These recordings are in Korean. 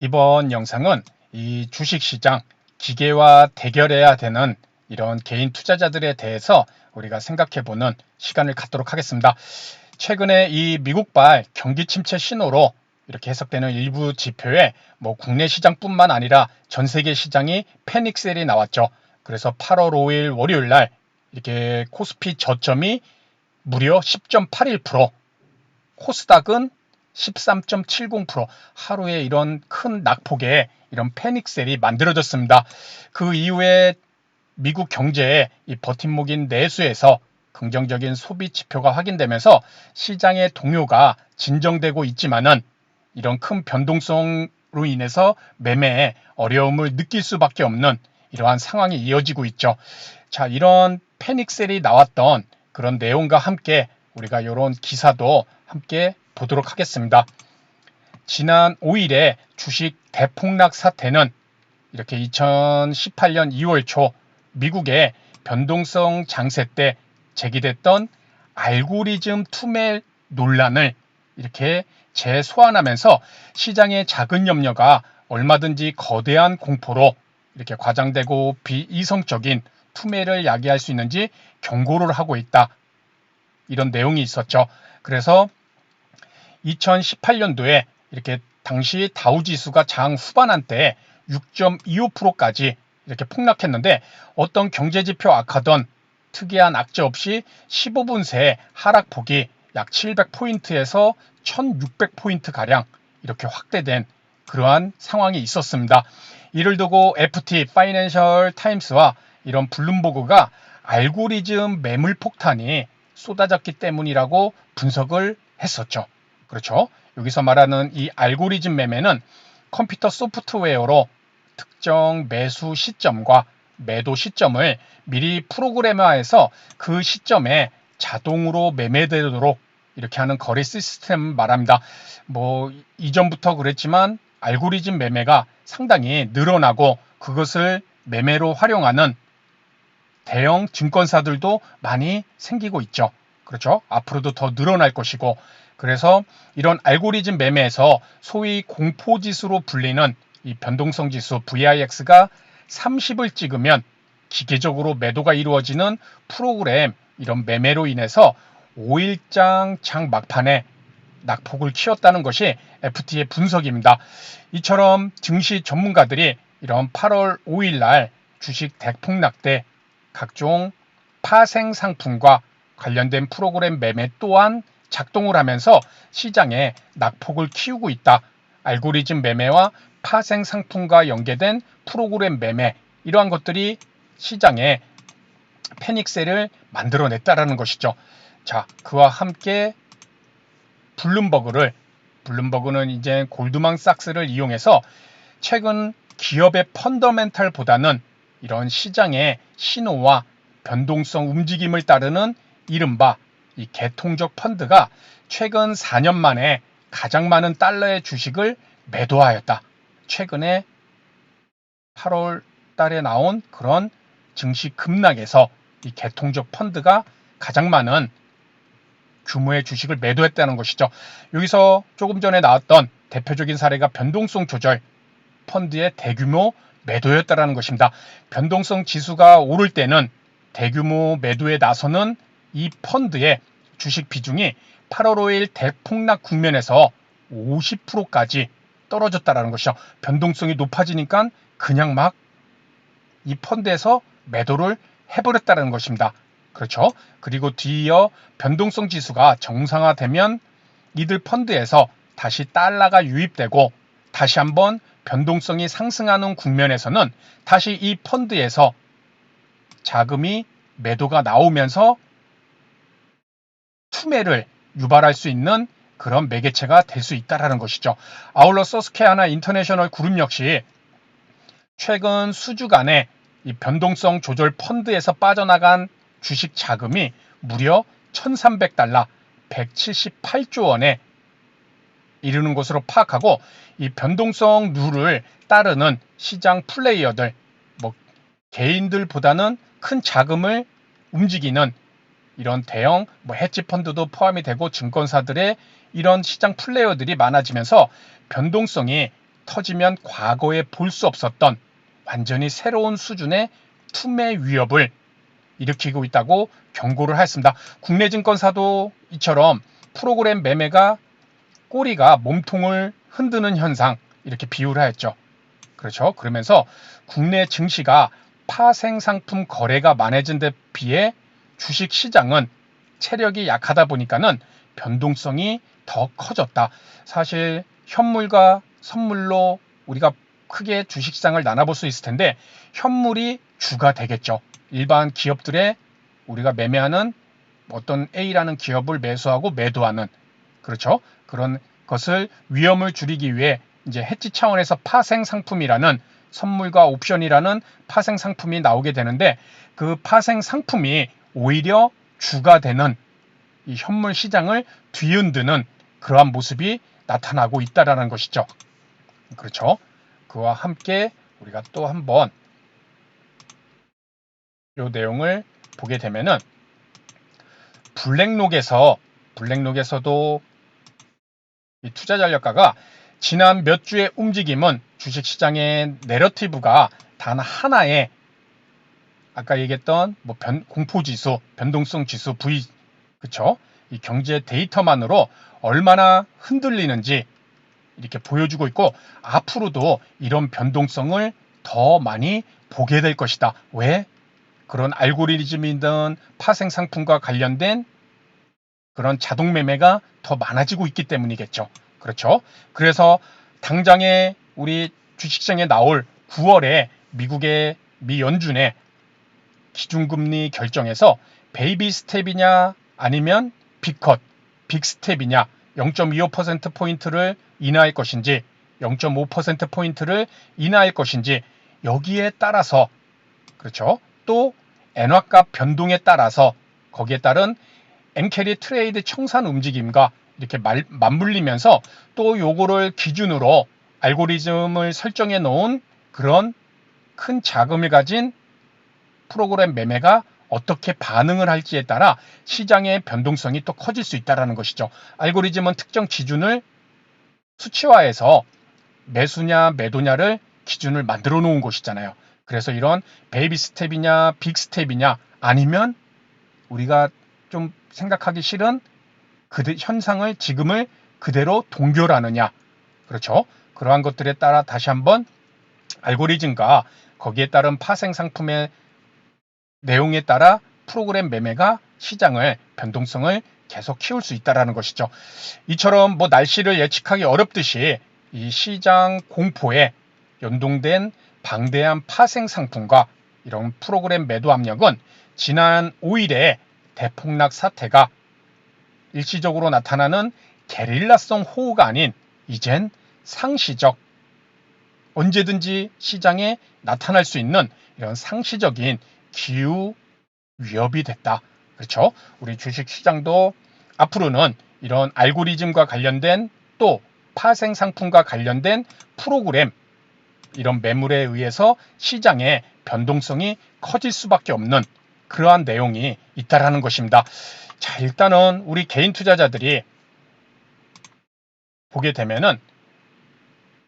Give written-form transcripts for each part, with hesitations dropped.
이번 영상은 이 주식시장 기계와 대결해야 되는 이런 개인 투자자들에 대해서 우리가 생각해보는 시간을 갖도록 하겠습니다. 최근에 이 미국발 경기 침체 신호로 이렇게 해석되는 일부 지표에 국내 시장뿐만 아니라 전 세계 시장이 패닉셀이 나왔죠. 그래서 8월 5일 월요일 날 이렇게 코스피 저점이 무려 10.81%, 코스닥은 13.70%, 하루에 이런 큰 낙폭의 이런 패닉셀이 만들어졌습니다. 그 이후에 미국 경제의 이 버팀목인 내수에서 긍정적인 소비 지표가 확인되면서 시장의 동요가 진정되고 있지만은 이런 큰 변동성으로 인해서 매매에 어려움을 느낄 수밖에 없는 이러한 상황이 이어지고 있죠. 자, 이런 패닉셀이 나왔던 그런 내용과 함께 우리가 이런 기사도 함께 보도록 하겠습니다. 지난 5일에 주식 대폭락 사태는 이렇게 2018년 2월 초 미국의 변동성 장세 때 제기됐던 알고리즘 투매 논란을 이렇게 재소환하면서 시장의 작은 염려가 얼마든지 거대한 공포로 이렇게 과장되고 비이성적인 투매를 야기할 수 있는지 경고를 하고 있다. 이런 내용이 있었죠. 그래서 2018년도에 이렇게 당시 다우지수가 장 후반 한때 6.25%까지 이렇게 폭락했는데 어떤 경제지표 악화던 특이한 악재 없이 15분 새에 하락폭이 약 700포인트에서 1600포인트 가량 이렇게 확대된 그러한 상황이 있었습니다. 이를 두고 FT 파이낸셜 타임스와 이런 블룸버그가 알고리즘 매물 폭탄이 쏟아졌기 때문이라고 분석을 했었죠. 그렇죠. 여기서 말하는 이 알고리즘 매매는 컴퓨터 소프트웨어로 특정 매수 시점과 매도 시점을 미리 프로그래머화해서 그 시점에 자동으로 매매되도록 이렇게 하는 거래 시스템 말합니다. 이전부터 그랬지만 알고리즘 매매가 상당히 늘어나고 그것을 매매로 활용하는 대형 증권사들도 많이 생기고 있죠. 그렇죠? 앞으로도 더 늘어날 것이고, 그래서 이런 알고리즘 매매에서 소위 공포지수로 불리는 이 변동성 지수 VIX가 30을 찍으면 기계적으로 매도가 이루어지는 프로그램 이런 매매로 인해서 5일장 장 막판에 낙폭을 키웠다는 것이 FT의 분석입니다. 이처럼 증시 전문가들이 이런 8월 5일 날 주식 대폭락 때 각종 파생 상품과 관련된 프로그램 매매 또한 작동을 하면서 시장에 낙폭을 키우고 있다. 알고리즘 매매와 파생 상품과 연계된 프로그램 매매, 이러한 것들이 시장에 패닉셀을 만들어냈다라는 것이죠. 자, 그와 함께 블룸버그는 이제 골드만삭스를 이용해서 최근 기업의 펀더멘탈보다는 이런 시장의 신호와 변동성 움직임을 따르는 이른바 이 개통적 펀드가 최근 4년 만에 가장 많은 달러의 주식을 매도하였다. 최근에 8월 달에 나온 그런 증시 급락에서 이 개통적 펀드가 가장 많은 규모의 주식을 매도했다는 것이죠. 여기서 조금 전에 나왔던 대표적인 사례가 변동성 조절 펀드의 대규모 매도였다는 것입니다. 변동성 지수가 오를 때는 대규모 매도에 나서는 이 펀드의 주식 비중이 8월 5일 대폭락 국면에서 50%까지 떨어졌다는 것이죠. 변동성이 높아지니까 그냥 막 이 펀드에서 매도를 해버렸다는 것입니다. 그렇죠. 그리고 뒤이어 변동성 지수가 정상화되면 이들 펀드에서 다시 달러가 유입되고 다시 한번 변동성이 상승하는 국면에서는 다시 이 펀드에서 자금이 매도가 나오면서 투매를 유발할 수 있는 그런 매개체가 될 수 있다는 것이죠. 아울러 서스케하나 인터내셔널 그룹 역시 최근 수주간에 이 변동성 조절 펀드에서 빠져나간 주식 자금이 무려 1,300달러, 178조 원에 이르는 것으로 파악하고 이 변동성 룰을 따르는 시장 플레이어들, 개인들보다는 큰 자금을 움직이는 이런 대형 헤지 펀드도 포함이 되고 증권사들의 이런 시장 플레이어들이 많아지면서 변동성이 터지면 과거에 볼 수 없었던 완전히 새로운 수준의 투매 위협을 일으키고 있다고 경고를 하였습니다. 국내 증권사도 이처럼 프로그램 매매가 꼬리가 몸통을 흔드는 현상 이렇게 비유를 하였죠. 그렇죠. 그러면서 국내 증시가 파생 상품 거래가 많아진 데 비해 주식 시장은 체력이 약하다 보니까는 변동성이 더 커졌다. 사실 현물과 선물로 우리가 크게 주식시장을 나눠볼 수 있을 텐데 현물이 주가 되겠죠. 일반 기업들의 우리가 매매하는 어떤 A라는 기업을 매수하고 매도하는 그렇죠. 그런 것을 위험을 줄이기 위해 이제 해지 차원에서 파생 상품이라는 선물과 옵션이라는 파생 상품이 나오게 되는데 그 파생 상품이 오히려 주가 되는 이 현물 시장을 뒤흔드는 그러한 모습이 나타나고 있다라는 것이죠. 그렇죠. 그와 함께 우리가 또 한번 이 내용을 보게 되면은 블랙록에서도 이 투자 전략가가 지난 몇 주의 움직임은 주식시장의 내러티브가 단 하나의 아까 얘기했던 뭐 공포지수, 변동성지수, V 그쵸? 이 경제 데이터만으로 얼마나 흔들리는지 이렇게 보여주고 있고 앞으로도 이런 변동성을 더 많이 보게 될 것이다. 왜? 그런 알고리즘이든 파생 상품과 관련된 그런 자동 매매가 더 많아지고 있기 때문이겠죠. 그렇죠? 그래서 당장에 우리 주식시장에 나올 9월에 미국의 미 연준의 기준금리 결정에서 베이비 스텝이냐 아니면 빅컷, 빅스텝이냐 0.25%포인트를 인하할 것인지 0.5%포인트를 인하할 것인지 여기에 따라서 그렇죠. 또 엔화값 변동에 따라서 거기에 따른 엔캐리 트레이드 청산 움직임과 이렇게 맞물리면서 또 요거를 기준으로 알고리즘을 설정해 놓은 그런 큰 자금을 가진 프로그램 매매가 어떻게 반응을 할지에 따라 시장의 변동성이 또 커질 수 있다는 것이죠. 알고리즘은 특정 기준을 수치화해서 매수냐 매도냐를 기준을 만들어 놓은 것이잖아요. 그래서 이런 베이비 스텝이냐 빅 스텝이냐 아니면 우리가 좀 생각하기 싫은 그 현상을 지금을 그대로 동결하느냐 그렇죠. 그러한 것들에 따라 다시 한번 알고리즘과 거기에 따른 파생 상품의 내용에 따라 프로그램 매매가 시장을 변동성을 계속 키울 수 있다는 것이죠. 이처럼 뭐 날씨를 예측하기 어렵듯이 이 시장 공포에 연동된 방대한 파생 상품과 이런 프로그램 매도 압력은 지난 5일에 대폭락 사태가 일시적으로 나타나는 게릴라성 호우가 아닌 이젠 상시적 언제든지 시장에 나타날 수 있는 이런 상시적인 기후 위협이 됐다. 그렇죠? 우리 주식 시장도 앞으로는 이런 알고리즘과 관련된 또 파생 상품과 관련된 프로그램 이런 매물에 의해서 시장의 변동성이 커질 수밖에 없는 그러한 내용이 있다라는 것입니다. 자, 일단은 우리 개인 투자자들이 보게 되면은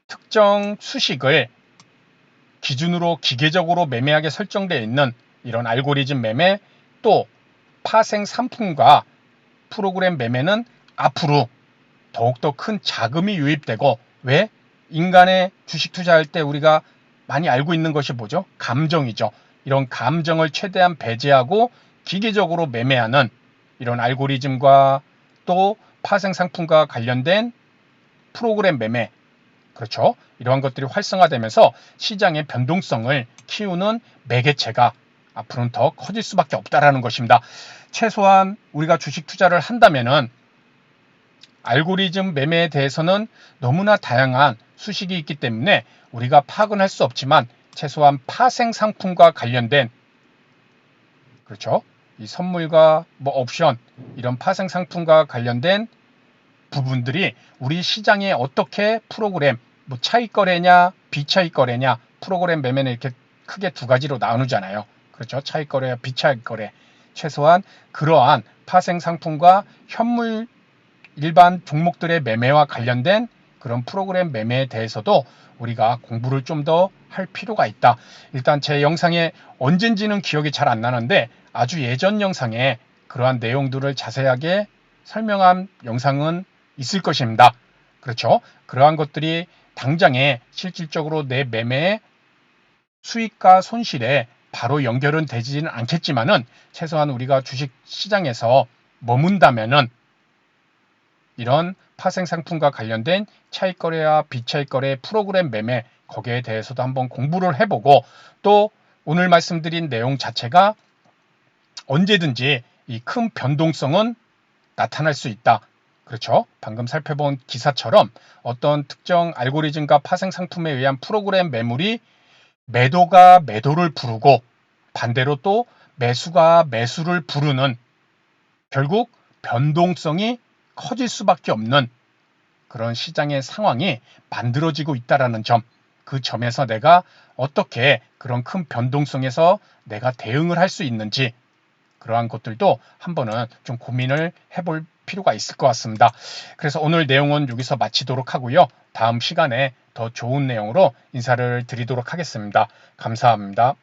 특정 수식을 기준으로 기계적으로 매매하게 설정되어 있는 이런 알고리즘 매매 또 파생 상품과 프로그램 매매는 앞으로 더욱더 큰 자금이 유입되고 왜? 인간의 주식 투자할 때 우리가 많이 알고 있는 것이 뭐죠? 감정이죠. 이런 감정을 최대한 배제하고 기계적으로 매매하는 이런 알고리즘과 또 파생 상품과 관련된 프로그램 매매 그렇죠. 이러한 것들이 활성화되면서 시장의 변동성을 키우는 매개체가 앞으로는 더 커질 수밖에 없다라는 것입니다. 최소한 우리가 주식 투자를 한다면은 알고리즘 매매에 대해서는 너무나 다양한 수식이 있기 때문에 우리가 파악은 할 수 없지만 최소한 파생 상품과 관련된 그렇죠. 이 선물과 뭐 옵션 이런 파생 상품과 관련된 부분들이 우리 시장에 어떻게 프로그램 뭐 차익 거래냐 비차익 거래냐 프로그램 매매는 이렇게 크게 두 가지로 나누잖아요. 그렇죠. 차익 거래와 비차익 거래. 최소한 그러한 파생 상품과 현물 일반 종목들의 매매와 관련된 그런 프로그램 매매에 대해서도 우리가 공부를 좀 더 할 필요가 있다. 일단 제 영상에 언젠지는 기억이 잘 안 나는데 아주 예전 영상에 그러한 내용들을 자세하게 설명한 영상은 있을 것입니다. 그렇죠? 그러한 것들이 당장에 실질적으로 내 매매의 수익과 손실에 바로 연결은 되지는 않겠지만은 최소한 우리가 주식 시장에서 머문다면은 이런 파생 상품과 관련된 차익거래와 비차익거래 프로그램 매매 거기에 대해서도 한번 공부를 해보고 또 오늘 말씀드린 내용 자체가 언제든지 이 큰 변동성은 나타날 수 있다. 그렇죠? 방금 살펴본 기사처럼 어떤 특정 알고리즘과 파생 상품에 의한 프로그램 매물이 매도가 매도를 부르고 반대로 또 매수가 매수를 부르는 결국 변동성이 커질 수밖에 없는 그런 시장의 상황이 만들어지고 있다라는 점, 그 점에서 내가 어떻게 그런 큰 변동성에서 내가 대응을 할 수 있는지 그러한 것들도 한번은 좀 고민을 해볼 필요가 있을 것 같습니다. 그래서 오늘 내용은 여기서 마치도록 하고요. 다음 시간에 더 좋은 내용으로 인사를 드리도록 하겠습니다. 감사합니다.